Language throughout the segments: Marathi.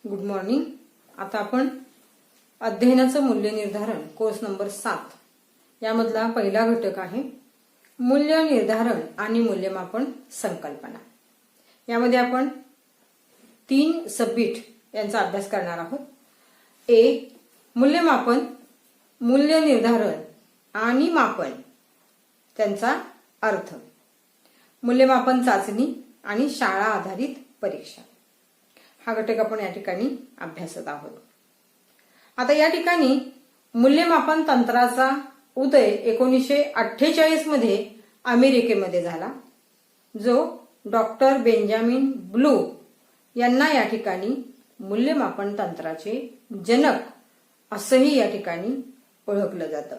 Good morning. आता आपण अध्ययनाचं मूल्य निर्धारण कोर्स नंबर 7 यामधला पहिला घटक आहे मूल्य निर्धारण आणि मूल्यमापन संकल्पना। यामध्ये आपण 3 सबबिट यांचा अभ्यास करणार आहोत। ए मूल्यमापन, मूल्य निर्धारण आणि मापन त्यांचा अर्थ, मूल्यमापन चाचणी आणि शाळा आधारित परीक्षा हा घटक आपण या ठिकाणी अभ्यासत आहोत। आता या ठिकाणी मूल्यमापन तंत्राचा उदय 1948 मध्ये अमेरिकेमध्ये झाला, जो डॉक्टर बेंजामिन ब्लू यांना या ठिकाणी मूल्यमापन तंत्राचे जनक असंही या ठिकाणी ओळखलं जातं।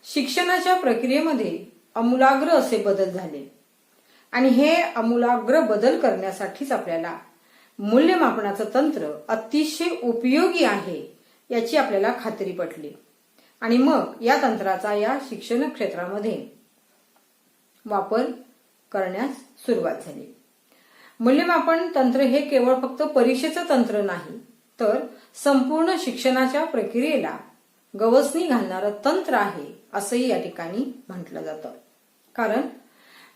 शिक्षणाच्या प्रक्रियेमध्ये आमूलाग्र असे बदल झाले आणि हे आमूलाग्र बदल करण्यासाठीच आपल्याला मूल्यमापनाचं तंत्र अतिशय उपयोगी आहे याची आपल्याला खात्री पटली आणि मग या तंत्राचा या शिक्षण क्षेत्रामध्ये वापर करण्यास सुरुवात झाली। मूल्यमापन तंत्र हे केवळ फक्त परीक्षेचं तंत्र नाही, तर संपूर्ण शिक्षणाच्या प्रक्रियेला गवसणी घालणारं तंत्र आहे असंही या ठिकाणी म्हटलं जातं। कारण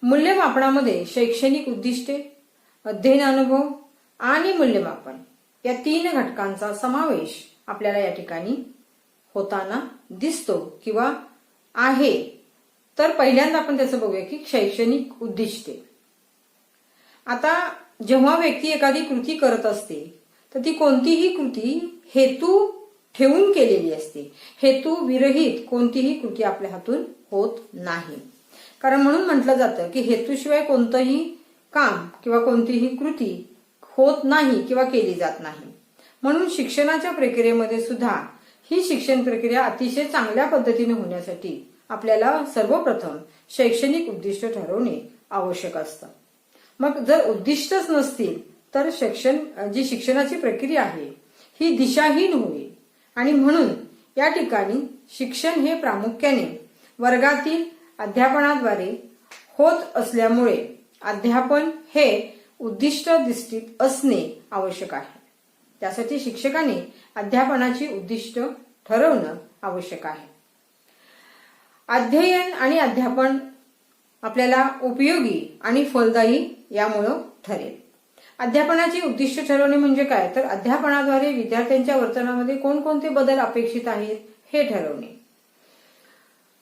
मूल्यमापनामध्ये शैक्षणिक उद्दिष्टे, अध्ययन अनुभव आणि मूल्यमापन या 3 घटकांचा समावेश आपल्याला या ठिकाणी होताना दिसतो किंवा आहे। तर पहिल्यांदा आपण त्याचं बघूया की शैक्षणिक उद्दिष्टे। आता जेव्हा व्यक्ती एखादी कृती करत असते तर ती कोणतीही कृती हेतू ठेवून केलेली असते। हेतू विरहित कोणतीही कृती आपल्या हातून होत नाही। कारण म्हणून म्हटलं जातं की हेतूशिवाय कोणतंही काम किंवा कोणतीही कृती होत नाही किंवा केली जात नाही। म्हणून शिक्षणाच्या प्रक्रियेमध्ये सुद्धा ही शिक्षण प्रक्रिया अतिशय चांगल्या पद्धतीने होण्यासाठी आपल्याला सर्वप्रथम शैक्षणिक उद्दिष्ट ठरवणे आवश्यक असतं। मग जर उद्दिष्टच नसतील तर जी शिक्षणाची प्रक्रिया आहे ही दिशाहीन होईल आणि म्हणून या ठिकाणी शिक्षण हे प्रामुख्याने वर्गातील अध्यापनाद्वारे होत असल्यामुळे अध्यापन हे उद्दिष्टधिष्ठित असणे आवश्यक आहे। त्यासाठी शिक्षकांनी अध्यापनाची उद्दिष्ट ठरवणं आवश्यक आहे। अध्ययन आणि अध्यापन आपल्याला उपयोगी आणि फलदायी यामुळं ठरेल। अध्यापनाची उद्दिष्ट ठरवणे म्हणजे काय, तर अध्यापनाद्वारे विद्यार्थ्यांच्या वर्तनामध्ये कोणकोणते बदल अपेक्षित आहेत हे ठरवणे।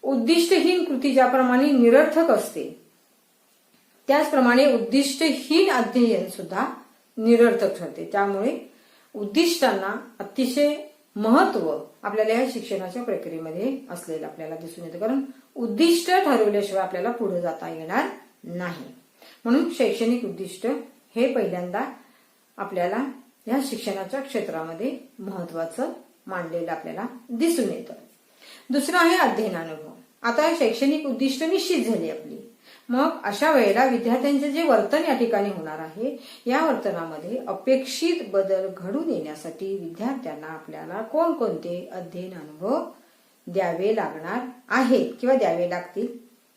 उद्दिष्टहीन कृती ज्याप्रमाणे निरर्थक असते त्याचप्रमाणे उद्दिष्टहीन अध्ययन सुद्धा निरर्थक ठरते। त्यामुळे उद्दिष्टांना अतिशय महत्व आपल्याला या शिक्षणाच्या प्रक्रियेमध्ये असलेलं आपल्याला दिसून येतं। कारण उद्दिष्ट ठरवल्याशिवाय आपल्याला पुढे जाता येणार नाही। म्हणून शैक्षणिक उद्दिष्ट हे पहिल्यांदा आपल्याला या शिक्षणाच्या क्षेत्रामध्ये महत्वाचं मांडलेलं आपल्याला दिसून येतं। दुसरं आहे अध्ययन अनुभव। आता शैक्षणिक उद्दिष्ट निश्चित झाली आपली, मग अशा वेळेला विद्यार्थ्यांचे जे वर्तन या ठिकाणी होणार आहे या वर्तनामध्ये अपेक्षित बदल घडून येण्यासाठी विद्यार्थ्यांना आपल्याला कोणकोणते अध्ययन अनुभव द्यावे लागणार आहेत किंवा द्यावे लागतील।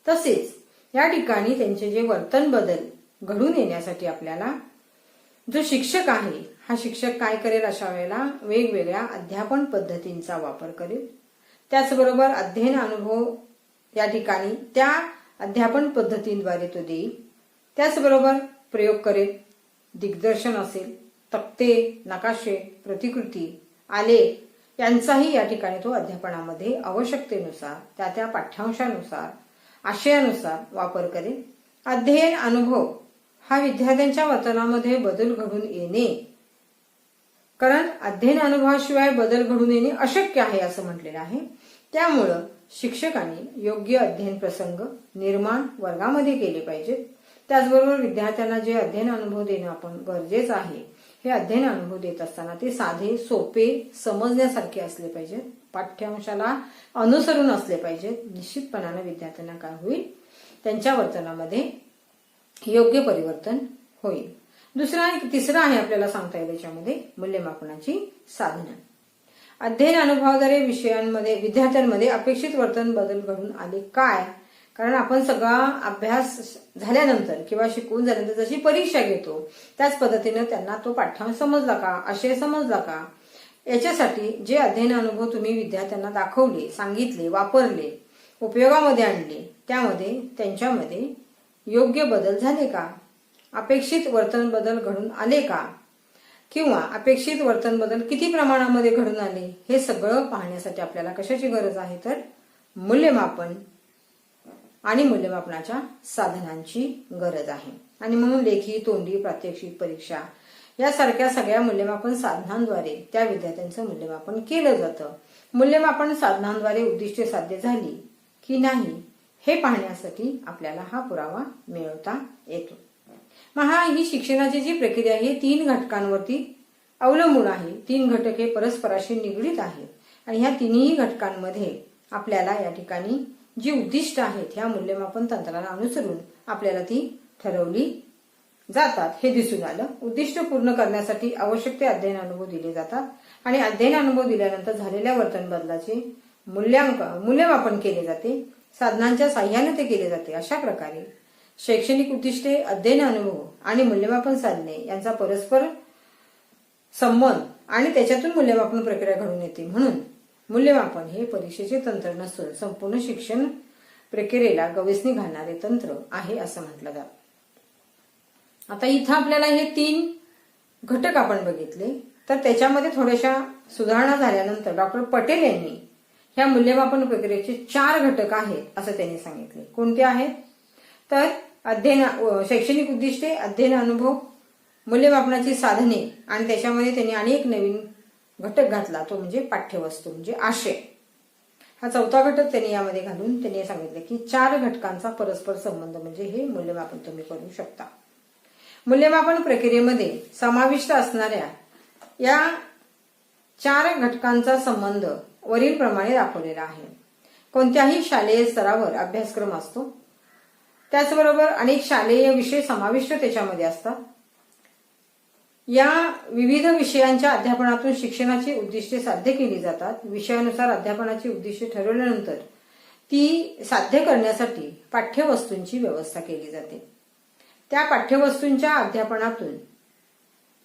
तसेच या ठिकाणी त्यांचे जे वर्तन बदल घडून येण्यासाठी आपल्याला जो शिक्षक आहे हा शिक्षक काय करेल, अशा वेळेला वेगवेगळ्या अध्यापन पद्धतींचा वापर करेल। त्याचबरोबर अध्ययन अनुभव या ठिकाणी त्या अध्यापन पद्धतींद्वारे तो देईल। त्याचबरोबर प्रयोग करेल, दिग्दर्शन असेल, तक्ते, नकाशे, प्रतिकृती, आलेख यांचाही या ठिकाणी तो अध्यापनामध्ये आवश्यकतेनुसार त्या पाठ्यांशानुसार आशयानुसार वापर करेल। अध्ययन अनुभव हा विद्यार्थ्यांच्या वर्तनामध्ये बदल घडून येणे, कारण अध्ययन अनुभवाशिवाय बदल घडून येणे अशक्य आहे असं म्हटलेलं आहे। त्यामुळं शिक्षकांनी योग्य अध्ययन प्रसंग निर्माण वर्गामध्ये केले पाहिजेत। त्याचबरोबर विद्यार्थ्यांना जे अध्ययन अनुभव देणं आपण गरजेचं आहे, हे अध्ययन अनुभव देत असताना ते साधे, सोपे, समजण्यासारखे असले पाहिजेत, पाठ्यांशाला अनुसरून असले पाहिजेत। निश्चितपणाने विद्यार्थ्यांना काय होईल, त्यांच्या वर्तनामध्ये योग्य परिवर्तन होईल। तिसरं आहे आपल्याला सांगता येईल याच्यामध्ये मूल्यमापनाची साधनं। अध्ययन अनुभवाद्वारे विद्यार्थ्यांमध्ये अपेक्षित वर्तन बदल घडून आले काय, कारण आपण सगळा अभ्यास झाल्यानंतर किंवा शिकवून झाल्यानंतर जशी परीक्षा घेतो त्याच पद्धतीने त्यांना तो पाठ्यांश समजला का, आशय समजला का, याच्यासाठी जे अध्ययन अनुभव तुम्ही विद्यार्थ्यांना दाखवले, सांगितले, वापरले, उपयोगामध्ये आणले, त्यामध्ये त्यांच्यामध्ये योग्य बदल झाले का, अपेक्षित वर्तन बदल घडून आले का, किंवा अपेक्षित वर्तन बदल किती प्रमाणामध्ये घडून आले, हे सगळं पाहण्यासाठी आपल्याला कशाची गरज आहे तर मूल्यमापन आणि मूल्यमापनाच्या साधनांची गरज आहे. आणि म्हणून लेखी, तोंडी, प्रात्यक्षिक परीक्षा यासारख्या सगळ्या मूल्यमापन साधनांद्वारे त्या विद्यार्थ्यांचं मूल्यमापन केलं जातं. मूल्यमापन साधनांद्वारे उद्दिष्टे साध्य झाली की नाही हे पाहण्यासाठी आपल्याला हा पुरावा मिळवता येतो. मग ही शिक्षणाची जी प्रक्रिया आहे 3 घटकांवरती अवलंबून आहे. 3 घटक हे परस्पराशी निगडीत आहेत आणि ह्या तिन्ही घटकांमध्ये आपल्याला या ठिकाणी जी उद्दिष्ट आहेत ह्या मूल्यमापन तंत्राला अनुसरून आपल्याला ती ठरवली जातात हे दिसून आलं. उद्दिष्ट पूर्ण करण्यासाठी आवश्यक ते अध्ययन अनुभव दिले जातात आणि अध्ययन अनुभव दिल्यानंतर झालेल्या वर्तन बदलाचे मूल्यमापन केले जाते. साधनांच्या साह्याने ते केले जाते. अशा प्रकारे शैक्षणिक उद्दिष्टे, अध्ययन अनुभव आणि मूल्यमापन साधने यांचा परस्पर संबंध आणि त्याच्यातून मूल्यमापन प्रक्रिया घडून येते. म्हणून मूल्यमापन हे परीक्षेचे तंत्र नसून संपूर्ण शिक्षण प्रक्रियेला गवसणी घालणारे तंत्र आहे असं म्हटलं जातं. आता इथं आपल्याला हे 3 घटक आपण बघितले, तर त्याच्यामध्ये थोड्याशा सुधारणा झाल्यानंतर डॉक्टर पटेल यांनी ह्या मूल्यमापन प्रक्रियेचे 4 घटक आहेत असं त्यांनी सांगितले. कोणते आहेत तर शैक्षणिक उद्दिष्टे, अध्ययन अनुभव, मूल्यमापनाची साधने आणि त्याच्यामध्ये त्यांनी अनेक नवीन घटक घातला, तो म्हणजे पाठ्यवस्तू म्हणजे आशय. हा 4था घटक त्यांनी यामध्ये घालून त्यांनी सांगितले की 4 घटकांचा परस्पर संबंध म्हणजे हे मूल्यमापन तुम्ही करू शकता. मूल्यमापन प्रक्रियेमध्ये समाविष्ट असणाऱ्या या 4 घटकांचा संबंध वरील प्रमाणे दाखवलेला आहे. कोणत्याही शालेय स्तरावर अभ्यासक्रम असतो, त्याचबरोबर अनेक शालेय विषय समाविष्ट त्याच्यामध्ये असतात. या विविध विषयांच्या अध्यापनातून शिक्षणाची उद्दिष्टे साध्य केली जातात. विषयानुसार अध्यापनाची उद्दिष्टे ठरवल्यानंतर ती साध्य करण्यासाठी पाठ्यवस्तूंची व्यवस्था केली जाते. त्या पाठ्यवस्तूंच्या अध्यापनातून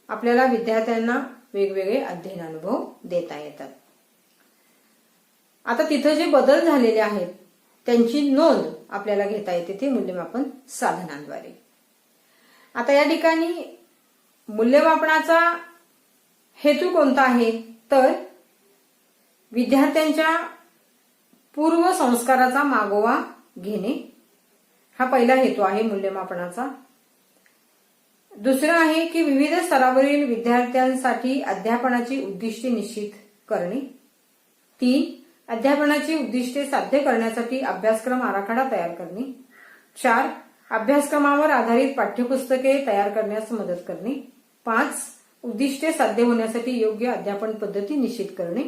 आपल्याला विद्यार्थ्यांना वेगवेगळे अध्ययन अनुभव देता येतात. आता तिथं जे बदल झालेले आहेत त्यांची नोंद आपल्याला घेता येते ते मूल्यमापन साधनांद्वारे. आता या ठिकाणी मूल्यमापनाचा हेतू कोणता आहे तर विद्यार्थ्यांच्या पूर्व संस्काराचा मागोवा घेणे हा पहिला हेतू आहे मूल्यमापनाचा. दुसरं आहे की विविध स्तरावरील विद्यार्थ्यांसाठी अध्यापनाची उद्दिष्टे निश्चित करणे. 3 अध्यापनाची उद्दिष्टे साध्य करण्यासाठी अभ्यासक्रम आराखडा तयार करणे. 4 अभ्यासक्रमावर आधारित पाठ्यपुस्तके तयार करण्यास मदत करणे. 5 उद्दिष्टे साध्य होण्यासाठी योग्य अध्यापन पद्धती निश्चित करणे.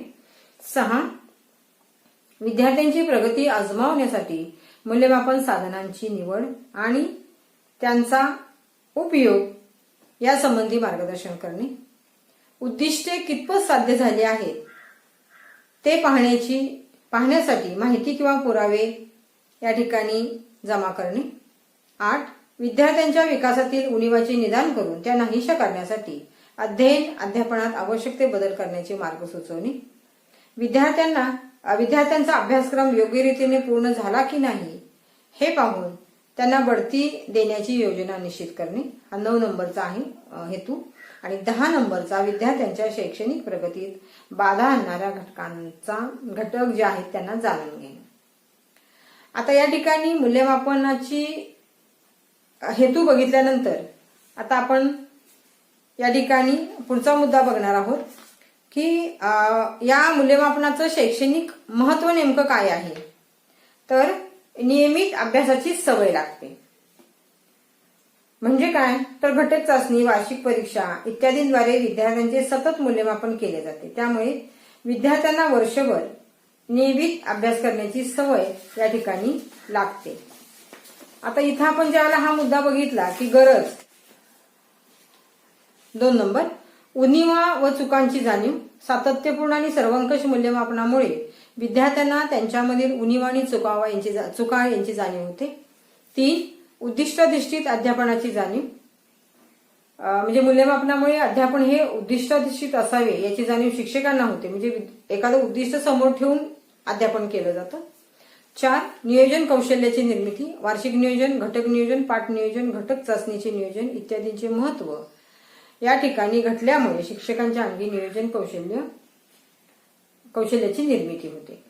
6 विद्यार्थ्यांची प्रगती आजमावण्यासाठी मूल्यमापन साधनांची निवड आणि त्यांचा उपयोग यासंबंधी मार्गदर्शन करणे. उद्दिष्टे कितपत साध्य झाली आहेत ते पाहण्यासाठी माहिती किंवा पुरावे या ठिकाणी जमा करणे. 8 विद्यार्थ्यांच्या विकासातील उणिवाचे निदान करून त्या नाहीशा करण्यासाठी अध्यापनात आवश्यक ते बदल करण्याचे मार्ग सुचवणे. विद्यार्थ्यांचा अभ्यासक्रम योग्य रीतीने पूर्ण झाला की नाही हे पाहून त्यांना बढती देण्याची योजना निश्चित करणे हा 9 नंबरचा आहे हेतू. आणि 10 नंबरचा विद्यार्थ्यांच्या शैक्षणिक प्रगतीत बाधा आणणाऱ्या घटक जे आहेत त्यांना जाणून घेणे. आता या ठिकाणी मूल्यमापनाची हेतू बघितल्यानंतर आता आपण या ठिकाणी पुढचा मुद्दा बघणार आहोत की या मूल्यमापनाचं शैक्षणिक महत्व नेमकं काय आहे तर नियमित अभ्यासाची सवय लागते. म्हणजे काय तर घटक चाचणी, वार्षिक परीक्षा इत्यादींद्वारे विद्यार्थ्यांचे सतत मूल्यमापन केले जाते. त्यामुळे विद्यार्थ्यांना वर्षभर नियमित अभ्यास करण्याची सवय या ठिकाणी लागते. आता इथं आपण ज्यावेळेला हा मुद्दा बघितला की गरज 2 नंबर उणिवा व चुकांची जाणीव. सातत्यपूर्ण आणि सर्वंकष मूल्यमापनामुळे विद्यार्थ्यांना त्यांच्यामधील उणीव आणि चुका यांची जाणीव होते. 3. उद्दिष्टाधिष्ठित अध्यापनाची जाणीव, म्हणजे मूल्यमापनामुळे अध्यापन हे उद्दिष्टाधिष्ठित असावे याची जाणीव शिक्षकांना होते. म्हणजे एखादं उद्दिष्ट समोर ठेवून अध्यापन केलं जातं. 4. नियोजन कौशल्याची निर्मिती, वार्षिक नियोजन, घटक नियोजन, पाठ नियोजन, घटक चाचणीचे नियोजन इत्यादींचे महत्त्व या ठिकाणी घटल्यामुळे शिक्षकांच्या अंगी नियोजन कौशल्याची निर्मिती होते.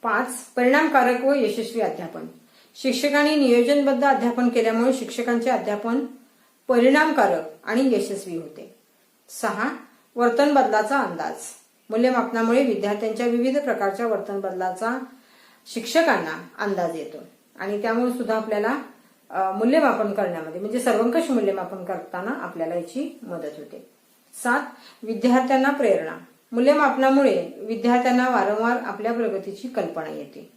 5. परिणामकारक व यशस्वी अध्यापन, शिक्षकांनी नियोजनबद्ध अध्यापन केल्यामुळे शिक्षकांचे अध्यापन परिणामकारक आणि यशस्वी होते. 6. वर्तन बदलाचा अंदाज, मूल्यमापनामुळे विद्यार्थ्यांच्या विविध प्रकारच्या वर्तन बदलाचा शिक्षकांना अंदाज येतो आणि त्यामुळे सुद्धा आपल्याला मूल्यमापन करण्यामध्ये म्हणजे सर्वंकष मूल्यमापन करताना आपल्याला याची मदत होते. 7. विद्यार्थ्यांना प्रेरणा, मूल्यमापनामुळे विद्यार्थ्यांना वारंवार आपल्या प्रगतीची कल्पना येते.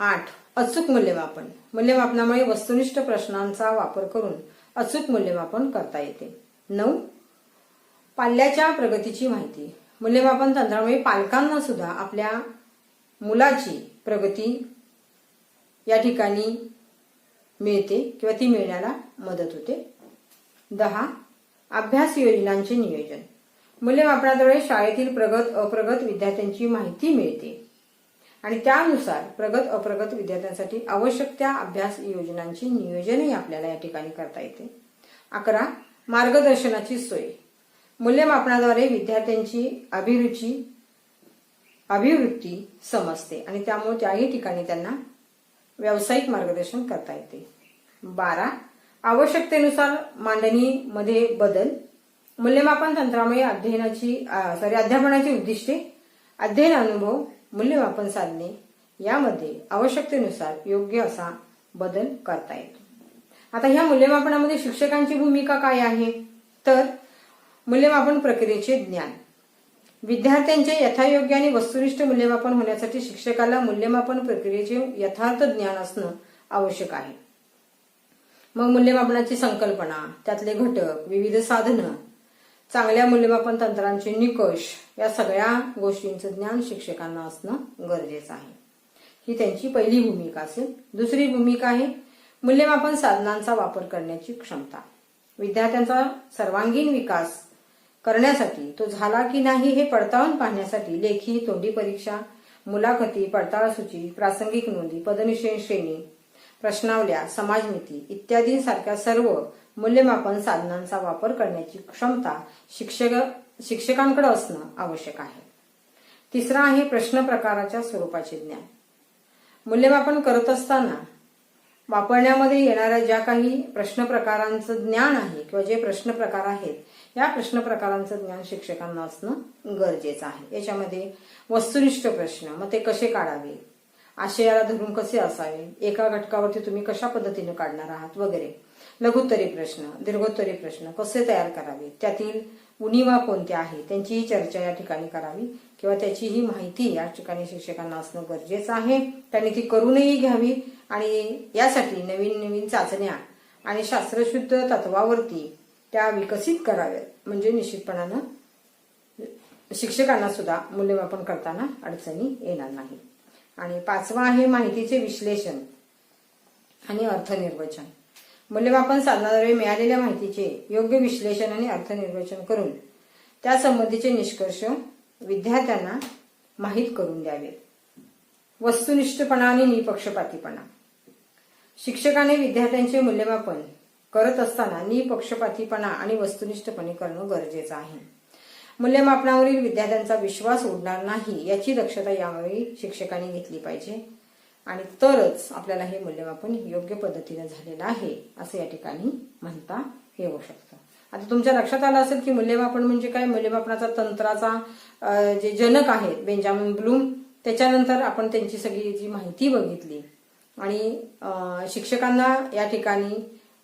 8. अचूक मूल्यमापन, मूल्यमापनामुळे वस्तुनिष्ठ प्रश्नांचा वापर करून अचूक मूल्यमापन करता येते. 9. पाल्याच्या प्रगतीची माहिती, मूल्यमापन तंत्रामुळे पालकांना सुद्धा आपल्या मुलाची प्रगती या ठिकाणी मिळते किंवा ती मिळण्याला मदत होते. 10. अभ्यास योजनांचे नियोजन, मूल्यमापनाद्वारे शाळेतील प्रगत अप्रगत विद्यार्थ्यांची माहिती मिळते आणि त्यानुसार प्रगत अप्रगत विद्यार्थ्यांसाठी आवश्यक त्या अभ्यास योजनांची नियोजनही आपल्याला या ठिकाणी करता येते. 11. मार्गदर्शनाची सोय, मूल्यमापनाद्वारे विद्यार्थ्यांची अभिवृत्ती समजते आणि त्यामुळे त्याही ठिकाणी त्यांना व्यावसायिक मार्गदर्शन करता येते. 12. आवश्यकतेनुसार मांडणीमध्ये बदल, मूल्यमापन तंत्रामुळे अध्यापनाची उद्दिष्टे, अध्ययन अनुभव, मूल्यमापन साधने यामध्ये आवश्यकतेनुसार योग्य असा बदल करता येतो. आता ह्या मूल्यमापनामध्ये शिक्षकांची भूमिका काय आहे तर मूल्यमापन प्रक्रियेचे ज्ञान, विद्यार्थ्यांचे यथायोग्य आणि वस्तुनिष्ठ मूल्यमापन होण्यासाठी शिक्षकाला मूल्यमापन प्रक्रियेचे यथार्थ ज्ञान असणं आवश्यक आहे. मग मूल्यमापनाची संकल्पना, त्यातले घटक, विविध साधनं, चांगल्या मूल्यमापन तंत्रांचे निकष या सगळ्या गोष्टींचं ज्ञान शिक्षकांना असणं गरजेचं आहे. ही त्यांची पहिली भूमिका असेल. दुसरी भूमिका आहे मूल्यमापन साधनांचा वापर करण्याची क्षमता, विद्यार्थ्यांचा सर्वांगीण विकास करण्यासाठी तो झाला की नाही हे पडताळून पाहण्यासाठी लेखी, तोंडी परीक्षा, मुलाखती, पडताळ सूची, प्रासंगिक नोंदी, पदनिश्चय श्रेणी, प्रश्नावल्या, समाजमिती इत्यादींसारख्या सर्व मूल्यमापन साधनांचा वापर करण्याची क्षमता शिक्षकांकडे असणं आवश्यक आहे. तिसरा आहे प्रश्न प्रकाराच्या स्वरूपाचे ज्ञान, मूल्यमापन करत असताना वापरण्यामध्ये येणाऱ्या ज्या काही प्रश्न प्रकारांचं ज्ञान आहे किंवा जे प्रश्न प्रकार आहेत या प्रश्न प्रकारांचं ज्ञान शिक्षकांना असणं गरजेचं आहे. याच्यामध्ये वस्तुनिष्ठ प्रश्न, मग ते कसे काढावे, आशयाला धरून कसे असावे, एका घटकावरती तुम्ही कशा पद्धतीने काढणार आहात वगैरे, लघुत्तरी प्रश्न, दीर्घोत्तरी प्रश्न कसे तयार करावे, त्यातील उणिवा कोणत्या आहेत त्यांचीही चर्चा या ठिकाणी करावी किंवा त्याचीही माहिती या ठिकाणी शिक्षकांना असणं गरजेचं आहे. त्यांनी ती करूनही घ्यावी आणि यासाठी नवीन नवीन चाचण्या आणि शास्त्रशुद्ध तत्वावरती त्या विकसित कराव्यात, म्हणजे निश्चितपणानं शिक्षकांना सुद्धा मूल्यमापन करताना अडचणी येणार नाही. आणि 5वा आहे माहितीचे विश्लेषण आणि अर्थनिर्वचन, मूल्यमापन साधनाद्वारे मिळालेल्या माहितीचे योग्य विश्लेषण आणि अर्थनिर्वचन करून त्यासंबंधीचे निष्कर्ष विद्यार्थ्यांना माहीत करून द्यावेत. वस्तुनिष्ठपणा आणि निपक्षपातीपणा, शिक्षकाने विद्यार्थ्यांचे मूल्यमापन करत असताना निपक्षपातीपणा आणि वस्तुनिष्ठपणे करणं गरजेचं आहे. मूल्यमापनावरील विद्यार्थ्यांचा विश्वास उडणार नाही याची दक्षता यावेळी शिक्षकांनी घेतली पाहिजे आणि तरच आपल्याला हे मूल्यमापन योग्य पद्धतीने झालेलं आहे असं या ठिकाणी म्हणता येऊ शकतं. आता तुमच्या लक्षात आलं असेल की मूल्यमापन म्हणजे काय, मूल्यमापनाचा तंत्राचा जे जनक आहेत बेंजामिन ब्लूम, त्याच्यानंतर आपण त्यांची सगळी जी माहिती बघितली आणि शिक्षकांना या ठिकाणी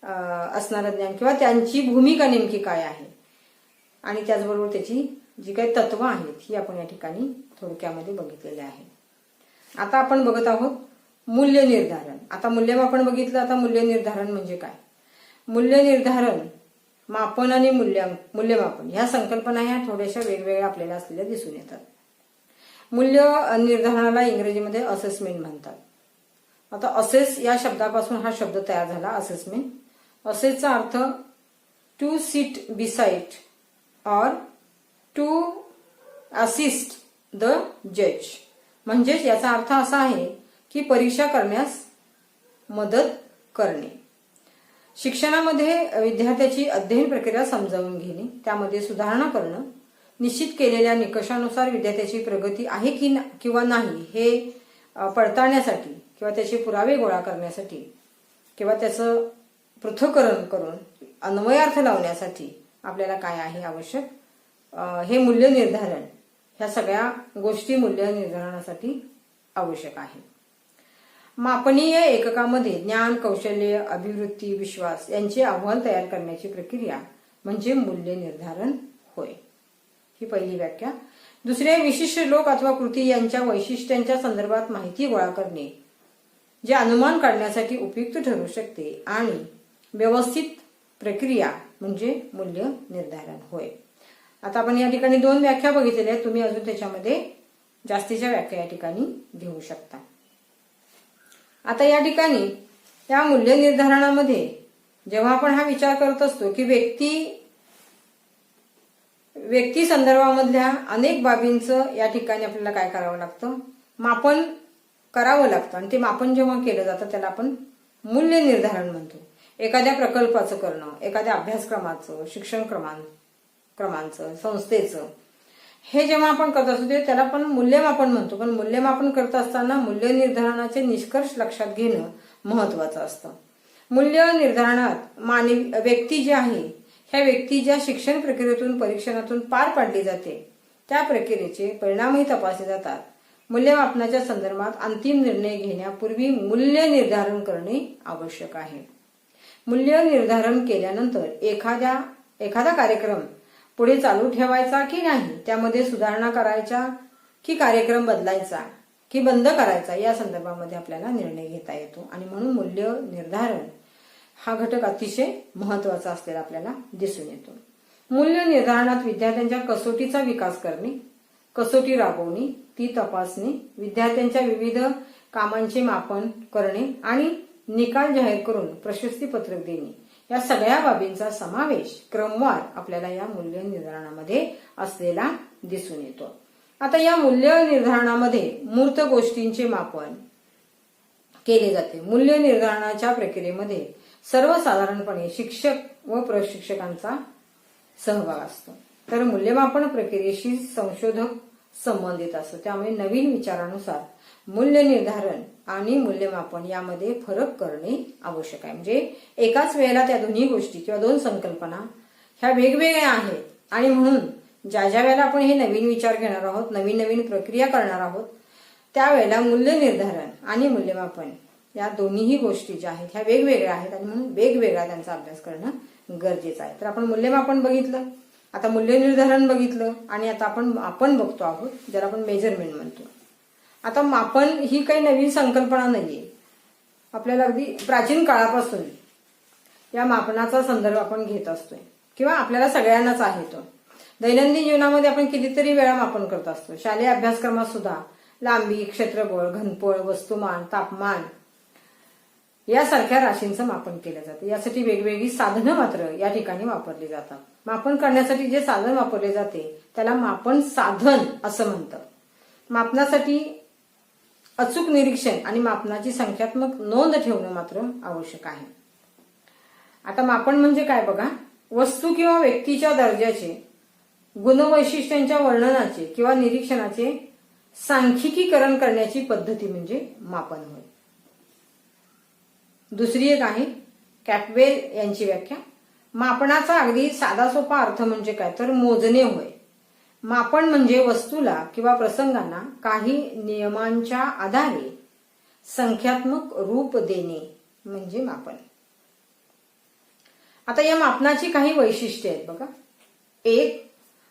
असणारं ज्ञान किंवा त्यांची भूमिका नेमकी काय आहे आणि त्याचबरोबर त्याची जी काही तत्व आहेत ही आपण या ठिकाणी थोडक्यामध्ये बघितलेली आहे. आता आपण बघत आहोत मूल्य निर्धारण. आता मूल्यमापन बघितलं, आता मूल्य निर्धारण म्हणजे काय. मूल्य निर्धारण, मापन आणि मूल्यमापन ह्या संकल्पना ह्या थोड्याशा वेगवेगळ्या आपल्याला असलेल्या दिसून येतात. मूल्य निर्धारणाला इंग्रजीमध्ये असेसमेंट म्हणतात. आता असेस या शब्दापासून हा शब्द तयार झाला, असेसमेंट. असेसचा अर्थ to sit beside or to assist the जज. म्हणजेच याचा अर्थ असा आहे की परीक्षा करण्यास मदत करणे. शिक्षणामध्ये विद्यार्थ्याची अध्ययन प्रक्रिया समजावून घेणे, त्यामध्ये सुधारणा करणं, निश्चित केलेल्या निकषानुसार विद्यार्थ्याची प्रगती आहे की किंवा नाही हे पडताळण्यासाठी किंवा त्याचे पुरावे गोळा करण्यासाठी किंवा त्याचं पृथक्करण करून अन्वयार्थ लावण्यासाठी आपल्याला काय आहे आवश्यक, हे मूल्य निर्धारण. ह्या सगळ्या गोष्टी मूल्य निर्धारणासाठी आवश्यक आहे. मापनीय एककामध्ये ज्ञान, कौशल्य, अभिवृत्ती, विश्वास यांचे अहवाल तयार करण्याची प्रक्रिया म्हणजे मूल्य निर्धारण होय. ही पहिली व्याख्या. दुसरे, विशिष्ट लोक अथवा कृती यांच्या वैशिष्ट्यांच्या संदर्भात माहिती गोळा करणे जे अनुमान काढण्यासाठी उपयुक्त ठरू शकते आणि व्यवस्थित प्रक्रिया म्हणजे मूल्य निर्धारण होय. आता आपण या ठिकाणी 2 व्याख्या बघितलेल्या आहेत. तुम्ही अजून त्याच्यामध्ये जास्तीच्या व्याख्या या ठिकाणी घेऊ शकता. आता या ठिकाणी या मूल्य निर्धारणामध्ये जेव्हा आपण हा विचार करत असतो की व्यक्ती संदर्भामधल्या अनेक बाबींचं या ठिकाणी आपल्याला काय करावं लागतं, मापन करावं लागतं. आणि ते मापन जेव्हा केलं जातं त्याला आपण मूल्य निर्धारण म्हणतो. एखाद्या प्रकल्पाचं करणं, एखाद्या अभ्यासक्रमाचं, शिक्षण क्रमांचं, संस्थेचं, हे जेव्हा आपण करत असतो त्याला आपण मूल्यमापन म्हणतो. पण मूल्यमापन करत असताना मूल्य निर्धारणाचे निष्कर्ष लक्षात घेणं महत्वाचं असतं. मूल्य निर्धारणात व्यक्ती जी आहे, ह्या व्यक्ती ज्या शिक्षण प्रक्रियेतून, परीक्षणातून पार पाडली जाते त्या प्रक्रियेचे परिणामही तपासले जातात. मूल्यमापनाच्या संदर्भात अंतिम निर्णय घेण्यापूर्वी मूल्य निर्धारण करणे आवश्यक आहे. मूल्य निर्धारण केल्यानंतर एखादा कार्यक्रम पुढे चालू ठेवायचा की नाही, त्यामध्ये सुधारणा करायच्या की कार्यक्रम बदलायचा की बंद करायचा, या संदर्भामध्ये आपल्याला निर्णय घेता येतो. आणि म्हणून मूल्य निर्धारण हा घटक अतिशय महत्वाचा असलेला आपल्याला दिसून येतो. मूल्य निर्धारणात विद्यार्थ्यांच्या कसोटीचा विकास करणे, कसोटी राबवणे, ती तपासणे, विद्यार्थ्यांच्या विविध कामांचे मापन करणे आणि निकाल जाहीर करून प्रशस्तीपत्रक देणे, या सगळ्या बाबींचा समावेश क्रमवार आपल्याला या मूल्य निर्धारणामध्ये असलेला दिसून येतो. आता या मूल्य निर्धारणामध्ये मूर्त गोष्टींचे मापन केले जाते. मूल्य निर्धारणाच्या प्रक्रियेमध्ये सर्वसाधारणपणे शिक्षक व प्रशिक्षकांचा सहभाग असतो. तर मूल्यमापन प्रक्रियेशी संशोधक संबंधित असतो. त्यामुळे नवीन विचारानुसार मूल्य निर्धारण आणि मूल्यमापन यामध्ये फरक करणे आवश्यक आहे. म्हणजे एकाच वेळेला त्या दोन्ही गोष्टी किंवा 2 संकल्पना ह्या वेगवेगळ्या आहेत आणि म्हणून ज्या वेळेला आपण हे नवीन विचार घेणार आहोत, नवीन प्रक्रिया करणार आहोत, त्यावेळेला मूल्य निर्धारण आणि मूल्यमापन या दोन्हीही गोष्टी ज्या आहेत ह्या वेगवेगळ्या आहेत आणि म्हणून वेगवेगळा त्यांचा अभ्यास करणं गरजेचं आहे. तर आपण मूल्यमापन बघितलं, आता मूल्य निर्धारण बघितलं आणि आता आपण मापन बघतो आहोत, ज्याला आपण मेजरमेंट म्हणतो. आता मापन ही काही नवीन संकल्पना नाहीये. आपल्याला अगदी प्राचीन काळापासून या मापनाचा संदर्भ आपण घेत असतोय किंवा आपल्याला सगळ्यांनाच आहे तो. दैनंदिन जीवनामध्ये आपण कितीतरी वेळा मापन करत असतो. शालेय अभ्यासक्रमात सुद्धा लांबी, क्षेत्रफळ, घनफळ, वस्तुमान, तापमान यासारख्या राशींचं मापन केलं जातं. यासाठी वेगवेगळी साधनं मात्र या ठिकाणी वापरली जातात. मापन करण्यासाठी जे साधन वापरले जाते त्याला मापन साधन असं म्हणतात. मापनासाठी अचूक निरीक्षण आणि मापनाची संख्यात्मक नोंद ठेवणं मात्र आवश्यक आहे. आता मापन म्हणजे काय बघा, वस्तू किंवा व्यक्तीच्या दर्जाचे, गुणवैशिष्ट्यांच्या वर्णनाचे किंवा निरीक्षणाचे सांख्यिकीकरण करण्याची पद्धती म्हणजे मापन होय. दुसरी एक आहे कॅपवेल यांची व्याख्या. मापनाचा अगदी साधा सोपा अर्थ म्हणजे काय तर मोजणे होय. मापन म्हणजे वस्तूला किंवा प्रसंगांना काही नियमांच्या आधारे संख्यात्मक रूप देणे म्हणजे मापन. आता या मापनाची काही वैशिष्ट्ये आहेत बघा. 1.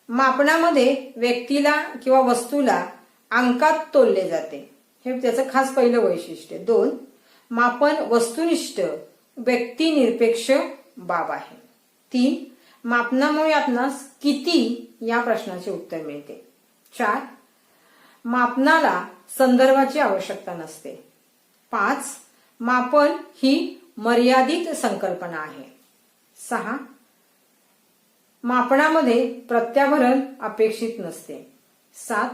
मापनामध्ये व्यक्तीला किंवा वस्तूला अंकात तोलले जाते, हे त्याचं खास पहिलं वैशिष्ट्य. 2. मापन वस्तुनिष्ठ व्यक्तिनिरपेक्ष बाब आहे. 3. मापनामुळे आपणास किती या प्रश्नाचे उत्तर मिळते. 4. मापनाला संदर्भाची आवश्यकता नसते. 5. मापन ही मर्यादित संकल्पना आहे. 6. मापनामध्ये प्रत्याभरण अपेक्षित नसते. 7.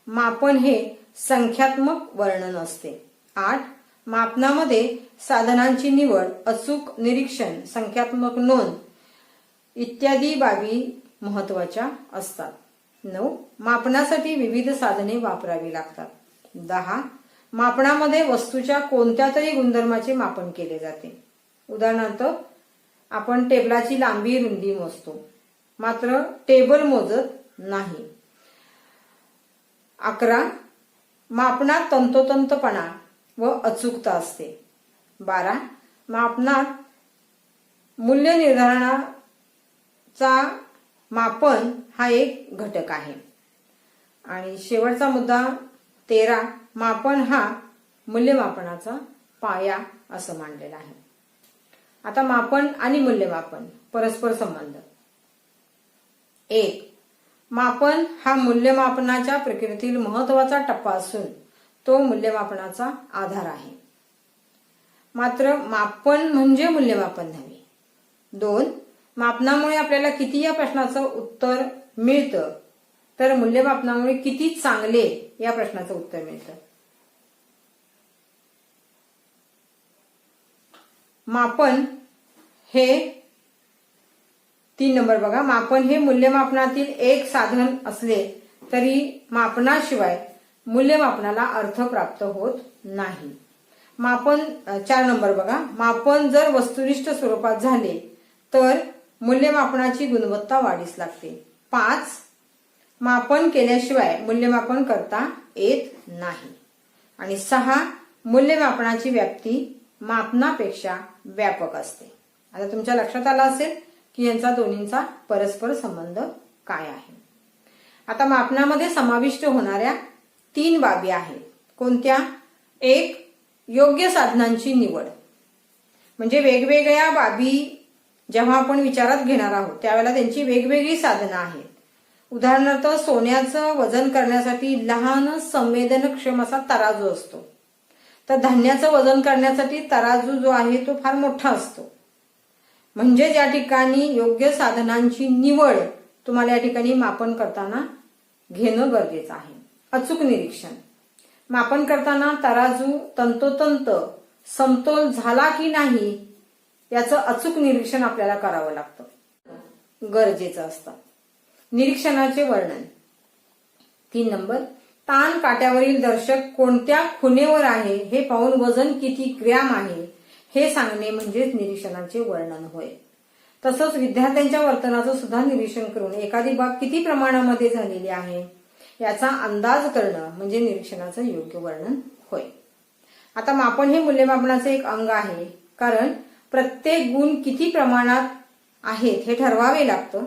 मापन हे संख्यात्मक वर्णन असते. 8. मापनामध्ये साधनांची निवड, अचूक निरीक्षण, संख्यात्मक नोंद इत्यादी बाबी महत्वाच्या असतात. 9. मापनासाठी विविध साधने वापरावी लागतात. 10. मापनामध्ये वस्तूच्या कोणत्या तरी गुणधर्माचे मापन केले जाते. उदाहरणार्थ आपण टेबलाची लांबी रुंदी मोजतो, मात्र टेबल मोजत नाही. 11. मापनात तंतोतंतपणा व अचूकता असते. 12. मापनात मूल्य निर्धारणाचा मापन हा एक घटक आहे. आणि शेवटचा मुद्दा 13. मापन हा मूल्यमापनाचा पाया असं मानलेला आहे. आता मापन आणि मूल्यमापन परस्पर संबंध. 1. मापन हा मूल्यमापनाच्या प्रक्रियेतील महत्वाचा टप्पा असून तो मूल्यमापनाचा आधार आहे. मात्र मापन म्हणजे मूल्यमापन नव्हे. 2. मापनामुळे आपल्याला किती या प्रश्नाचं उत्तर मिळतं, तर मूल्यमापनामुळे किती चांगले या प्रश्नाचं उत्तर मिळतं. मापन हे 3 नंबर बघा. मापन हे मूल्यमापनातील एक साधन असले तरी मापनाशिवाय मूल्यमापनाला अर्थ प्राप्त होत नाही. मापन 4 नंबर बघा. मापन जर वस्तुनिष्ठ स्वरूपात झाले तर मूल्यमापनाची गुणवत्ता वाढीस लागते. 5. मापन केल्याशिवाय मूल्यमापन करता येत नाही. आणि 6. मूल्यमापनाची व्याप्ती मापनापेक्षा व्यापक असते. आता तुमच्या लक्षात आलं असेल की यांचा दोन्हींचा परस्पर संबंध काय आहे. आता मापनामध्ये समाविष्ट होणाऱ्या 3 बाबी आहेत. कोणत्या? 1. योग्य साधनांची निवड. म्हणजे वेगवेगळ्या बाबी जेव्हा आपण विचारात घेणार आहोत त्यावेळेला त्यांची वेगवेगळी साधनं आहेत. उदाहरणार्थ सोन्याचं वजन करण्यासाठी लहान संवेदनक्षम असा तराजू असतो, तर धान्याचं वजन करण्यासाठी तराजू जो आहे तो फार मोठा असतो. म्हणजे ज्या ठिकाणी योग्य साधनांची निवड तुम्हाला या ठिकाणी मापन करताना घेणं गरजेचं आहे. अचूक निरीक्षण. मापन करताना तराजू तंतोतंत समतोल झाला की नाही याचं अचूक निरीक्षण आपल्याला करावं लागतं, गरजेचं असतं. निरीक्षणाचे वर्णन. 3 नंबर. ताण काट्यावरील दर्शक कोणत्या खुणेवर आहे हे पाहून वजन किती ग्रॅम आहे हे सांगणे म्हणजेच निरीक्षणाचे वर्णन होय. तसंच विद्यार्थ्यांच्या वर्तनाचं सुद्धा निरीक्षण करून एखादी बाब किती प्रमाणामध्ये झालेली आहे याचा अंदाज करणं म्हणजे निरीक्षणाचं योग्य वर्णन होय. आता मापन हे मूल्यमापनाचे एक अंग आहे, कारण प्रत्येक गुण किती प्रमाणात आहेत हे ठरवावे लागतं.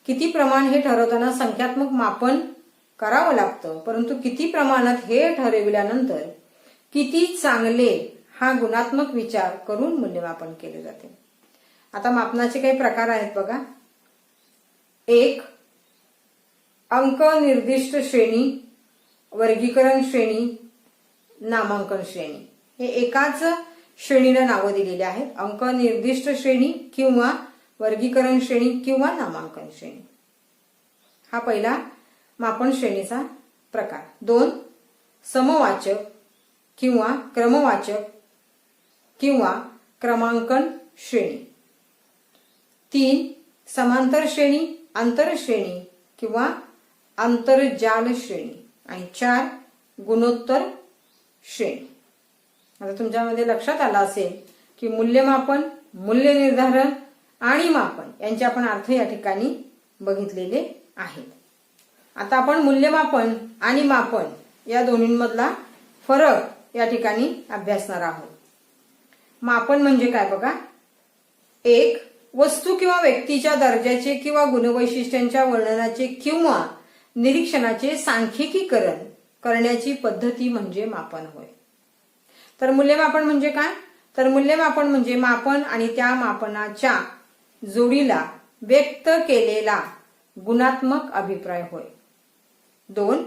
किती प्रमाण हे ठरवताना संख्यात्मक मापन करावं लागतं, परंतु किती प्रमाणात हे ठरविल्यानंतर किती चांगले हा गुणात्मक विचार करून मूल्यमापन केले जाते. आता मापनाचे काही प्रकार आहेत बघा. 1. अंक निर्दिष्ट श्रेणी, वर्गीकरण श्रेणी, नामांकन श्रेणी. हे एकाच श्रेणीला नावं दिलेली आहेत. अंक निर्दिष्ट श्रेणी किंवा वर्गीकरण श्रेणी किंवा नामांकन श्रेणी. हा पहिला मापन श्रेणीचा प्रकार. 2. समवाचक किंवा क्रमवाचक किंवा क्रमांकन श्रेणी. 3. समांतर श्रेणी, आंतरश्रेणी किंवा आंतरजाल श्रेणी. आणि 4. गुणोत्तर श्रेणी. आता तुमच्यामध्ये लक्षात आलं असेल की मूल्यमापन, मूल्य निर्धारण आणि मापन यांचे आपण अर्थ या ठिकाणी बघितलेले आहेत. आता आपण मूल्यमापन आणि मापन या दोन्हींमधला फरक या ठिकाणी अभ्यासणार आहोत. मापन म्हणजे काय बघा. 1. वस्तू किंवा व्यक्तीच्या दर्जाचे किंवा गुणवैशिष्ट्यांच्या वर्णनाचे किंवा निरीक्षणाचे सांख्यिकीकरण करण्याची पद्धती म्हणजे मापन होय. तर मूल्यमापन म्हणजे काय? तर मूल्यमापन म्हणजे मापन आणि त्या मापनाच्या जोडीला व्यक्त केलेला गुणात्मक अभिप्राय होय. 2.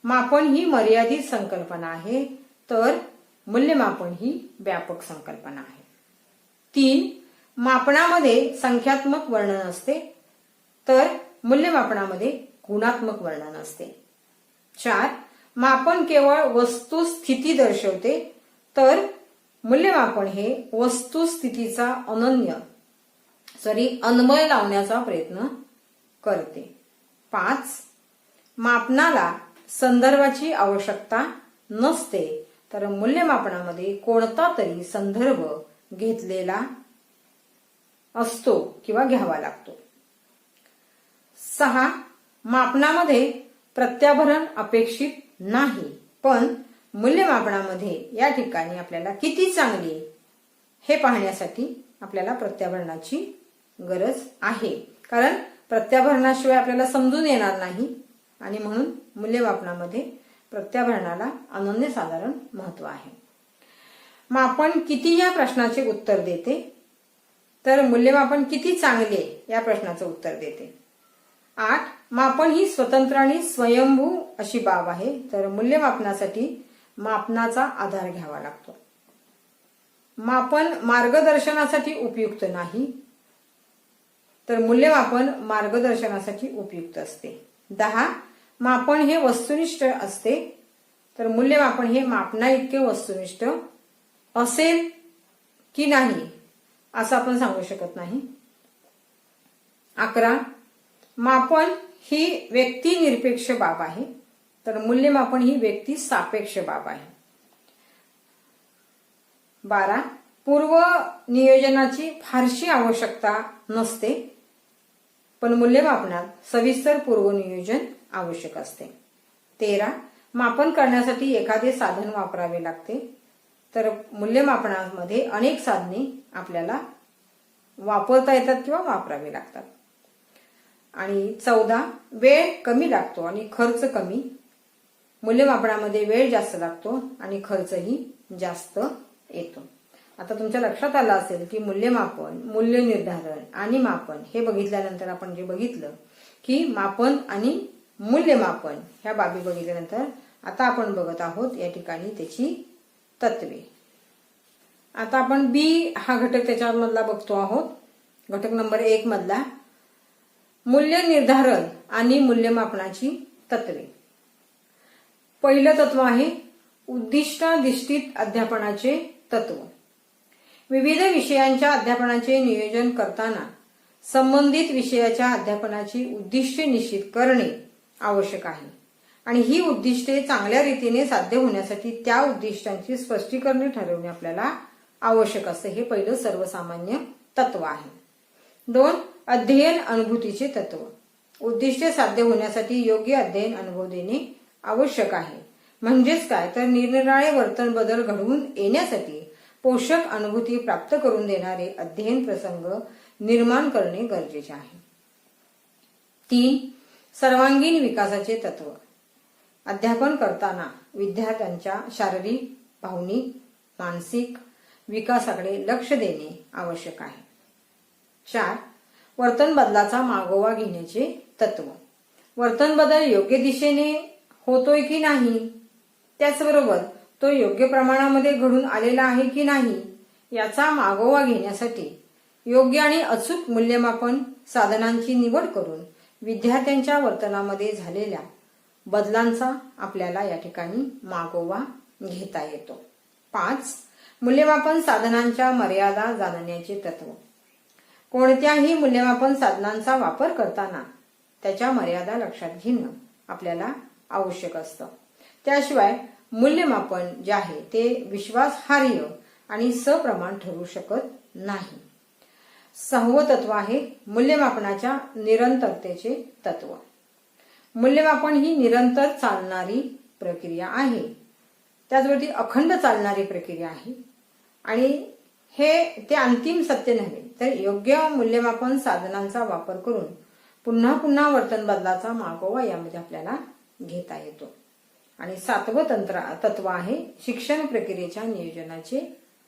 मापन ही मर्यादित संकल्पना आहे, तर मूल्यमापन ही व्यापक संकल्पना आहे. 3. मापनामध्ये संख्यात्मक वर्णन असते, तर मूल्यमापनामध्ये गुणात्मक वर्णन असते. 4. मापन केवळ वस्तुस्थिती दर्शवते, तर मूल्यमापन हे वस्तुस्थितीचा अन्वय लावण्याचा प्रयत्न करते. 5. मापनाला संदर्भाची आवश्यकता नसते, तर मूल्यमापनामध्ये कोणता तरी संदर्भ घेतलेला असतो किंवा घ्यावा लागतो. 6. मापनामध्ये प्रत्याभरण अपेक्षित नाही, पण मूल्यमापनामध्ये या ठिकाणी आपल्याला किती चांगले हे पाहण्यासाठी आपल्याला प्रत्याभरणाची गरज आहे, कारण प्रत्याभरणाशिवाय आपल्याला समजून येणार नाही आणि म्हणून मूल्यमापनामध्ये प्रत्याभरणाला अनन्यसाधारण महत्व आहे. मापन किती या प्रश्नाचे उत्तर देते, तर मूल्यमापन किती चांगले या प्रश्नाचं उत्तर देते. 8. मापन ही स्वतंत्र आणि स्वयंभू अशी बाब आहे, तर मूल्यमापनासाठी मापनाचा आधार घ्यावा लागतो. मापन मार्गदर्शनासाठी उपयुक्त नाही, तर मूल्यमापन मार्गदर्शनासाठी उपयुक्त असते. 10. मापन हे वस्तुनिष्ठ असते, तर मूल्यमापन हे मापना इतके वस्तुनिष्ठ असेल की नाही असं आपण सांगू शकत नाही. 11. मापन ही व्यक्तिनिरपेक्ष बाब आहे, तर मूल्यमापन ही व्यक्ती सापेक्ष बाब आहे. 12. पूर्व नियोजनाची फारशी आवश्यकता नसते, पण मूल्यमापनात सविस्तर पूर्व नियोजन आवश्यक असते. 13. मापन करण्यासाठी एखादे साधन वापरावे लागते, तर मूल्यमापनामध्ये अनेक साधने आपल्याला वापरता येतात किंवा वापरावे लागतात. आणि 14. वेळ कमी लागतो आणि खर्च कमी. मूल्यमापनामध्ये वेळ जास्त लागतो आणि खर्चही जास्त येतो. आता तुमच्या लक्षात आलं असेल की मूल्यमापन, मूल्य निर्धारण आणि मापन हे बघितल्यानंतर आपण जे बघितलं की मापन आणि मूल्यमापन ह्या बाबी बघितल्यानंतर आता आपण बघत आहोत या ठिकाणी त्याची तत्वे. आता आपण बी हा घटक त्याच्यामधला बघतो आहोत. घटक नंबर 1 मधला मूल्य निर्धारण आणि मूल्यमापनाची तत्वे. पहिलं तत्व आहे उद्दिष्टाधिष्ठित अध्यापनाचे तत्व. विविध विषयांच्या अध्यापनाचे नियोजन करताना संबंधित विषयाच्या अध्यापनाची उद्दिष्टे निश्चित करणे आवश्यक आहे आणि ही उद्दिष्टे चांगल्या रीतीने साध्य होण्यासाठी त्या उद्दिष्टांची स्पष्टीकरणे ठरवणे आपल्याला आवश्यक असते. हे पहिलं सर्वसामान्य तत्व आहे. 2. अध्ययन अनुभूतीचे तत्व. उद्दिष्टे साध्य होण्यासाठी योग्य अध्ययन अनुभव देणे आवश्यक आहे. म्हणजेच काय, तर निरनिराळे वर्तन बदल घडवून येण्यासाठी पोषक अनुभूती प्राप्त करून देणारे अध्ययन प्रसंग निर्माण करणे गरजेचे आहे. 3. सर्वांगीण विकासाचे तत्व. अध्यापन करताना विद्यार्थ्यांच्या शारीरिक, भावनिक, मानसिक विकासाकडे लक्ष देणे आवश्यक आहे. 4. वर्तन बदलाचा मागोवा घेण्याचे तत्व. वर्तन बदल योग्य दिशेने होतोय की नाही, त्याचबरोबर तो योग्य प्रमाणामध्ये घडून आलेला आहे की नाही याचा मागोवा घेण्यासाठी योग्य आणि अचूक मूल्यमापन साधनांची निवड करून विद्यार्थ्यांच्या वर्तनामध्ये झालेल्या बदलांचा आपल्याला या ठिकाणी मागोवा घेता येतो. 5. मूल्यमापन साधनांच्या मर्यादा जाणण्याचे तत्व. कोणत्याही मूल्यमापन साधनांचा वापर करताना त्याच्या मर्यादा लक्षात घेणं आपल्याला आवश्यक असतं. त्याशिवाय मूल्यमापन जे आहे ते विश्वासार्ह आणि सप्रमाण ठरू शकत नाही. 6वं तत्व आहे मूल्यमापनाच्या निरंतरतेचे तत्व. मूल्यमापन ही निरंतर चालणारी प्रक्रिया आहे, त्याचबरोबर अखंड चालणारी प्रक्रिया आहे आणि हे ते अंतिम सत्य नव्हे, तर योग्य मूल्यमापन साधनांचा वापर करून पुन्हा पुन्हा वर्तन बदलाचा मागोवा यामध्ये आपल्याला घेता येतो. आणि 7वं तत्व आहे शिक्षण प्रक्रियेच्या नियोजनाचे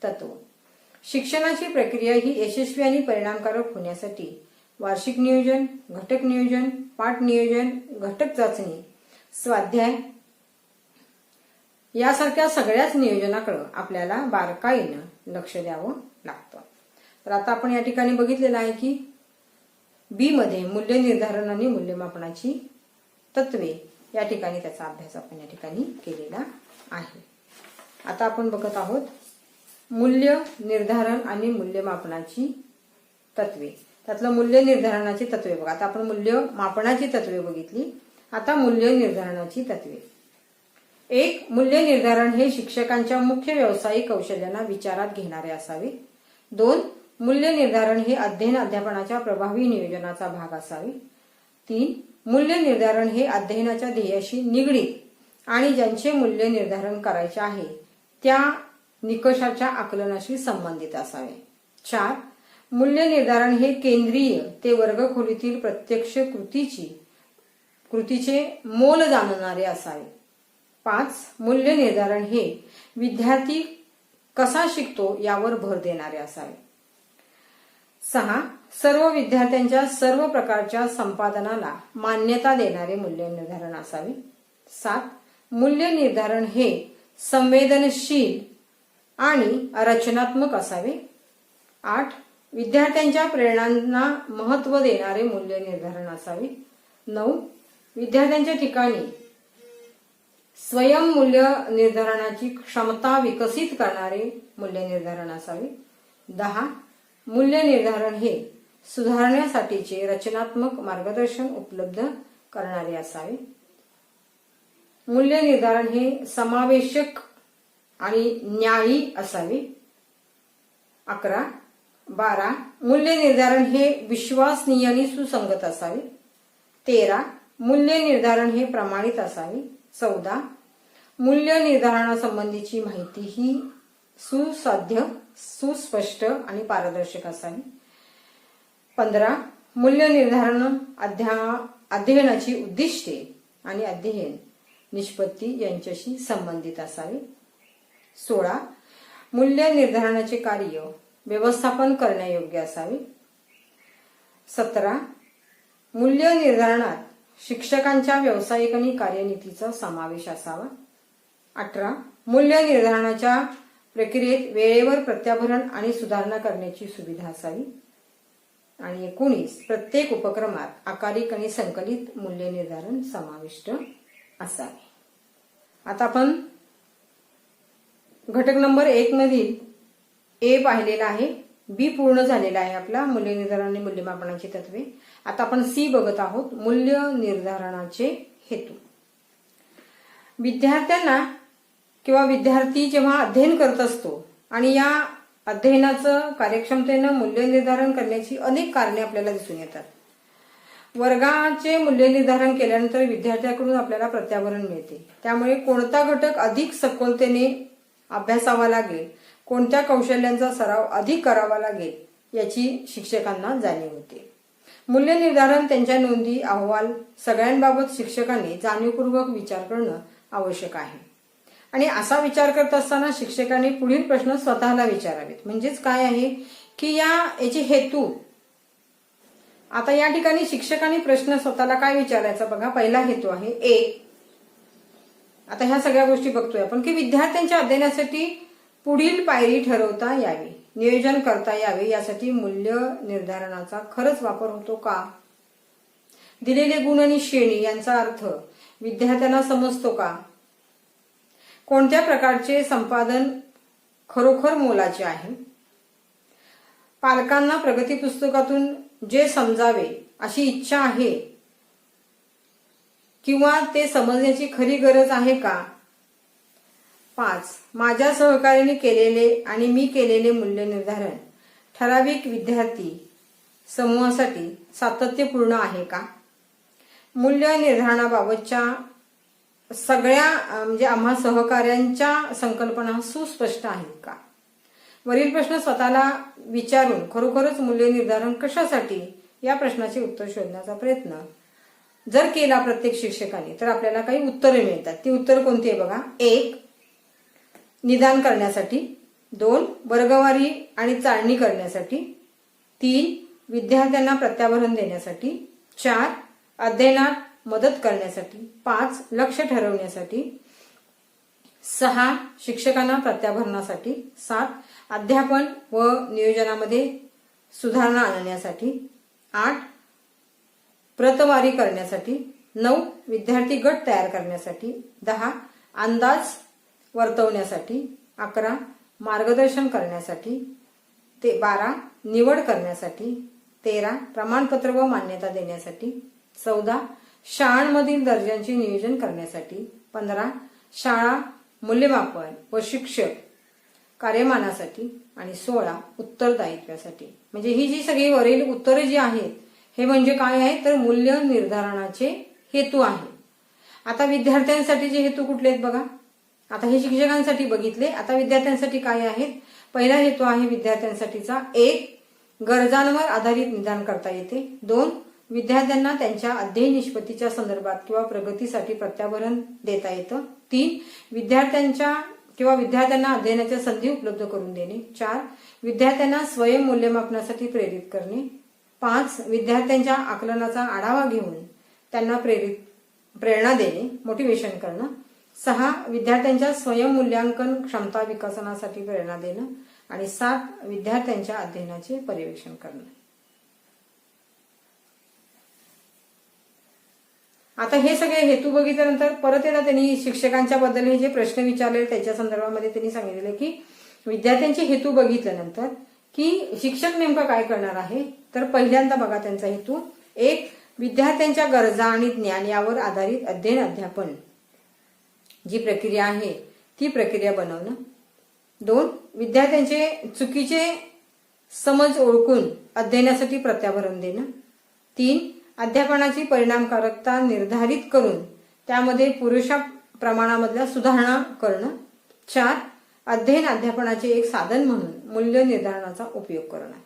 तत्व. शिक्षणाची प्रक्रिया ही यशस्वी आणि परिणामकारक होण्यासाठी वार्षिक नियोजन, घटक नियोजन, पाठ नियोजन, घटक चाचणी, स्वाध्याय यासारख्या सगळ्याच नियोजनाकडे आपल्याला बारकाईनं लक्ष द्यावं लागतं. तर आता आपण या ठिकाणी बघितलेलं आहे की बी मध्ये मूल्य निर्धारण आणि मूल्यमापनाची तत्वे या ठिकाणी त्याचा अभ्यास आपण या ठिकाणी केलेला आहे. आता आपण बघत आहोत मूल्य निर्धारण आणि मूल्यमापनाची तत्वे. त्यातलं मूल्य निर्धारणाची तत्वे बघा. आता आपण मूल्य मापनाची तत्वे बघितली, आता मूल्य निर्धारणाची तत्वे. 1. मूल्य निर्धारण हे शिक्षकांच्या मुख्य व्यावसायिक कौशल्यांना विचारात घेणारे असावे. 2. मूल्य निर्धारण हे अध्ययन अध्यापनाच्या प्रभावी नियोजनाचा भाग असावे. 3. मूल्य निर्धारण हे अध्ययनाच्या ध्येयाशी निगडीत आणि ज्यांचे मूल्य निर्धारण करायचे आहे त्या निकषाच्या आकलनाशी संबंधित असावे. 4. मूल्य निर्धारण हे केंद्रीय ते वर्गखोलीतील प्रत्यक्ष कृतीचे मोल जाणणारे असावे. 5. मूल्य निर्धारण हे विद्यार्थी कसा शिकतो यावर भर देणारे असावे. 6. सर्व विद्यार्थ्यांच्या सर्व प्रकारच्या संपादनाला मान्यता देणारे मूल्य निर्धारण असावे. 7. मूल्य निर्धारण हे संवेदनशील आणि रचनात्मक असावे. 8. विद्यार्थ्यांच्या प्रेरणांना महत्त्व देणारे मूल्य निर्धारण असावे. 9. विद्यार्थ्यांच्या ठिकाणी स्वयं मूल्य निर्धारणाची क्षमता विकसित करणारे मूल्य निर्धारण असावे. 10. मूल्य निर्धारण हे सुधारण्यासाठीचे रचनात्मक मार्गदर्शन उपलब्ध करणारे असावे. मूल्य निर्धारण हे समावेशक आणि न्यायी असावे. 11. 12. मूल्य निर्धारण हे विश्वसनीय आणि सुसंगत असावे. 13. मूल्य निर्धारण हे प्रमाणित असावे. 14. मूल्य निर्धारणासंबंधीची माहिती ही सुसाध्य, सुस्पष्ट आणि पारदर्शक असावी. 15. मूल्य निर्धारण अध्ययनाची उद्दिष्टे आणि अध्ययन निष्पत्ती यांच्याशी संबंधित असावे. 16. मूल्य निर्धारणाचे कार्य व्यवस्थापन करण्यायोग्य असावे. 17. मूल्य निर्धारणात शिक्षकांच्या व्यावसायिक आणि कार्यनीतीचा समावेश असावा. 18. मूल्य निर्धारणाच्या प्रक्रियेत वेळेवर प्रत्याभरण आणि सुधारणा करण्याची सुविधा असावी. आणि 19. प्रत्येक उपक्रमात आकारिक आणि संकलित मूल्य निर्धारण समाविष्ट असावे. आता आपण घटक नंबर 1 मधील ए पाहिलेला आहे. बी पूर्ण झालेला आहे आपला मूल्य निर्धारण आणि मूल्यमापनाची तत्वे. आता आपण सी बघत आहोत मूल्य निर्धारणाचे हेतू. विद्यार्थ्यांना किंवा विद्यार्थी जेव्हा अध्ययन करत असतो आणि या अध्ययनाचं कार्यक्षमतेनं मूल्य निर्धारण करण्याची अनेक कारणे आपल्याला दिसून येतात. वर्गाचे मूल्य निर्धारण केल्यानंतर विद्यार्थ्याकडून आपल्याला प्रत्याभरण मिळते. त्यामुळे कोणता घटक अधिक सखोलतेने अभ्यासावा लागेल, कोणत्या कौशल्यांचा सराव अधिक करावा लागेल याची शिक्षकांना जाणीव होते. मूल्य निर्धारण, त्यांच्या नोंदी, अहवाल सगळ्यांबाबत शिक्षकांनी जाणीवपूर्वक विचार करणं आवश्यक आहे. आणि असा विचार करत असताना शिक्षकांनी पुढील प्रश्न स्वतःला विचारावेत. म्हणजेच काय आहे की याचे हेतू. आता या ठिकाणी शिक्षकांनी प्रश्न स्वतःला काय विचारायचा बघा. पहिला हेतू आहे ए. आता ह्या सगळ्या गोष्टी बघतोय आपण की विद्यार्थ्यांच्या अध्ययनासाठी पुढील पायरी ठरवता यावी, नियोजन करता यावे, यासाठी मूल्य निर्धारणाचा खरंच वापर होतो का? दिलेले गुण आणि श्रेणी यांचा अर्थ विद्यार्थ्यांना समजतो का? कोणत्या प्रकारचे संपादन खरोखर मोलाचे आहे? पालकांना प्रगती पुस्तकातून जे समजावे अशी इच्छा आहे किंवा ते समजण्याची खरी गरज आहे का? 5. माझ्या सहकार्याने केलेले आणि मी केलेले मूल्य निर्धारण ठराविक विद्यार्थी समूहासाठी सातत्यपूर्ण आहे का? मूल्य निर्धारणाबाबतच्या सगळ्या म्हणजे आम्हा सहकार्यांच्या संकल्पना सुस्पष्ट आहेत का? वरील प्रश्न स्वतःला विचारून खरोखरच मूल्य निर्धारण कशासाठी या प्रश्नाचे उत्तर शोधण्याचा प्रयत्न जर केला प्रत्येक शिक्षकाने तर आपल्याला काही उत्तरे मिळतात. ती उत्तर कोणती आहे बघा. 1. निदान करण्यासाठी. 2. वर्गवारी आणि चाळणी करण्यासाठी. 3. विद्यार्थ्यांना प्रत्याभरण देण्यासाठी. 4. अध्ययनात मदत करण्यासाठी. 5. लक्ष ठरवण्यासाठी. 6 शिक्षकांना प्रत्याभरणासाठी. 7 अध्यापन व नियोजनामध्ये सुधारणा आणण्यासाठी. 8 प्रतवारी करण्यासाठी. 9 विद्यार्थी गट तयार करण्यासाठी. 10 अंदाज वर्तवण्यासाठी. 11 मार्गदर्शन करण्यासाठी. 12 निवड करण्यासाठी. 13 प्रमाणपत्र व मान्यता देण्यासाठी. 14 शाळांमधील दर्जांचे नियोजन करण्यासाठी. 15 शाळा मूल्यमापन व शिक्षक कार्यमानासाठी. आणि 16 उत्तरदायित्वासाठी. म्हणजे ही जी सगळी वरील उत्तरे जी आहेत हे म्हणजे काय आहे तर मूल्य निर्धारणाचे हेतू आहे. आता विद्यार्थ्यांसाठी जे हेतू कुठले आहेत बघा. आता हे शिक्षकांसाठी बघितले. आता विद्यार्थ्यांसाठी काय आहेत. पहिला हेतू आहे विद्यार्थ्यांसाठीचा. 1 गरजांवर आधारित निदान करता येते. 2 विद्यार्थ्यांना त्यांच्या अध्ययन निष्पत्तीच्या संदर्भात किंवा प्रगतीसाठी प्रत्याभरण देता येतं. 3 विद्यार्थ्यांना अध्ययनाच्या संधी उपलब्ध करून देणे. 4 विद्यार्थ्यांना स्वयं मूल्यमापनासाठी प्रेरित करणे. 5 विद्यार्थ्यांच्या आकलनाचा आढावा घेऊन त्यांना प्रेरणा देणे, मोटिवेशन करणं. 6 विद्यार्थ्यांच्या स्वयं मूल्यांकन क्षमता विकसनासाठी प्रेरणा देणं. आणि 7 विद्यार्थ्यांच्या अध्ययनाचे पर्यवेक्षण करणं. आता हे सगळे हेतू बघितल्यानंतर परत एकदा त्यांनी शिक्षकांच्या बद्दल हे जे प्रश्न विचारले त्याच्या संदर्भामध्ये त्यांनी सांगितले की विद्यार्थ्यांचे हेतू बघितल्यानंतर की शिक्षक नेमकं काय करणार आहे. तर पहिल्यांदा बघा त्यांचा हेतू. 1 विद्यार्थ्यांच्या गरजा आणि ज्ञान यावर आधारित अध्ययन अध्यापन जी प्रक्रिया आहे ती प्रक्रिया बनवणं. 2 विद्यार्थ्यांचे चुकीचे समज ओळखून अध्ययनासाठी प्रत्याभरण देणं. 3 अध्यापनाची परिणामकारकता निर्धारित करून त्यामध्ये पुरेशा प्रमाणामधल्या सुधारणा करणं. 4 अध्ययन अध्यापनाचे एक साधन म्हणून मूल्य निर्धारणाचा उपयोग करणं.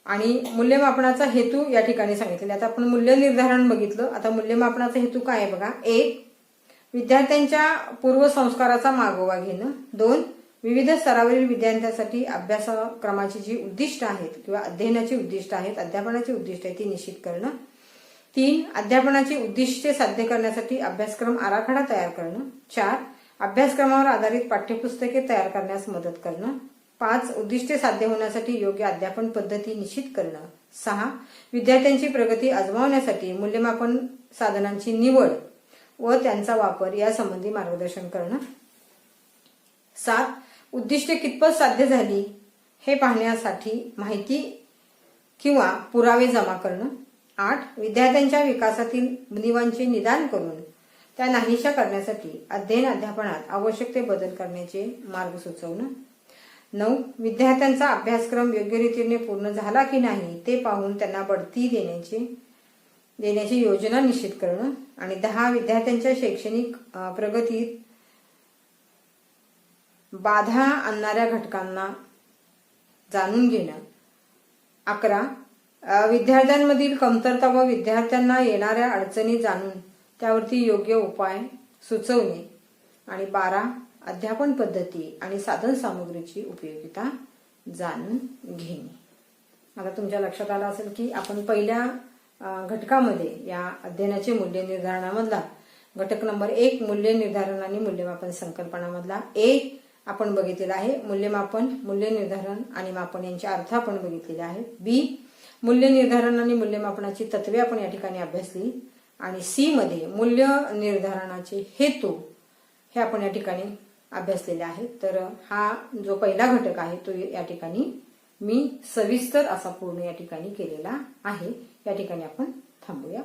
आणि मूल्यमापनाचा हेतू या ठिकाणी सांगितलेला. आता आपण मूल्य निर्धारण बघितलं. आता मूल्यमापनाचा हेतू काय आहे बघा. 1 विद्यार्थ्यांच्या पूर्वसंस्काराचा मागोवा घेणं. 2 विविध स्तरावरील विद्यार्थ्यांसाठी अभ्यासक्रमाची जी उद्दिष्ट आहेत किंवा अध्ययनाची उद्दिष्ट आहेत, अध्यापनाची उद्दिष्ट आहे ती निश्चित करणं. 3 अध्यापनाची उद्दिष्टे साध्य करण्यासाठी अभ्यासक्रम आराखडा तयार करणं. 4 अभ्यासक्रमावर आधारित पाठ्यपुस्तके तयार करण्यास मदत करणं. 5 उद्दिष्टे साध्य होण्यासाठी योग्य अध्यापन पद्धती निश्चित करणं. 6 विद्यार्थ्यांची प्रगती आजमावण्यासाठी मूल्यमापन साधनांची निवड व त्यांचा वापर यासंबंधी मार्गदर्शन करणं. 7 उद्दिष्टे कितपत साध्य झाली हे पाहण्यासाठी माहिती किंवा पुरावे जमा करणं. 8 विद्यार्थ्यांच्या विकासातील उणिवांचे निदान करून त्या नाहीशा करण्यासाठी अध्ययन अध्यापनात आवश्यक ते बदल करण्याचे मार्ग सुचवणं. 9 विद्यार्थ्यांचा अभ्यासक्रम योग्य रीतीने पूर्ण झाला की नाही ते पाहून त्यांना बढती देण्याची योजना निश्चित करणं. आणि 10 विद्यार्थ्यांच्या शैक्षणिक प्रगतीत बाधा आणणाऱ्या घटकांना जाणून घेणं. 11 विद्यार्थ्यांमधील कमतरता व विद्यार्थ्यांना येणाऱ्या अडचणी जाणून त्यावरती योग्य उपाय सुचवणे. आणि 12 अध्यापन पद्धती आणि साधन सामुग्रीची उपयोगिता जाणून घेणे. आता तुमच्या लक्षात आलं असेल की आपण पहिल्या घटकामध्ये या अध्ययनाचे मूल्य निर्धारणामधला घटक नंबर 1 मूल्य निर्धारण आणि मूल्यमापन संकल्पनामधला आपण बघितलेला आहे. मूल्यमापन, मूल्य निर्धारण आणि मापन यांचे अर्थ आपण बघितलेले आहेत. बी मूल्य निर्धारण आणि मूल्यमापनाची तत्वे आपण या ठिकाणी अभ्यासली. आणि सी मध्ये मूल्य निर्धारणाचे हेतू हे आपण या ठिकाणी अभ्यासलेले आहेत. तर हा जो पहिला घटक आहे तो या ठिकाणी मी सविस्तर असा पूर्ण या ठिकाणी केलेला आहे. या ठिकाणी आपण थांबूया.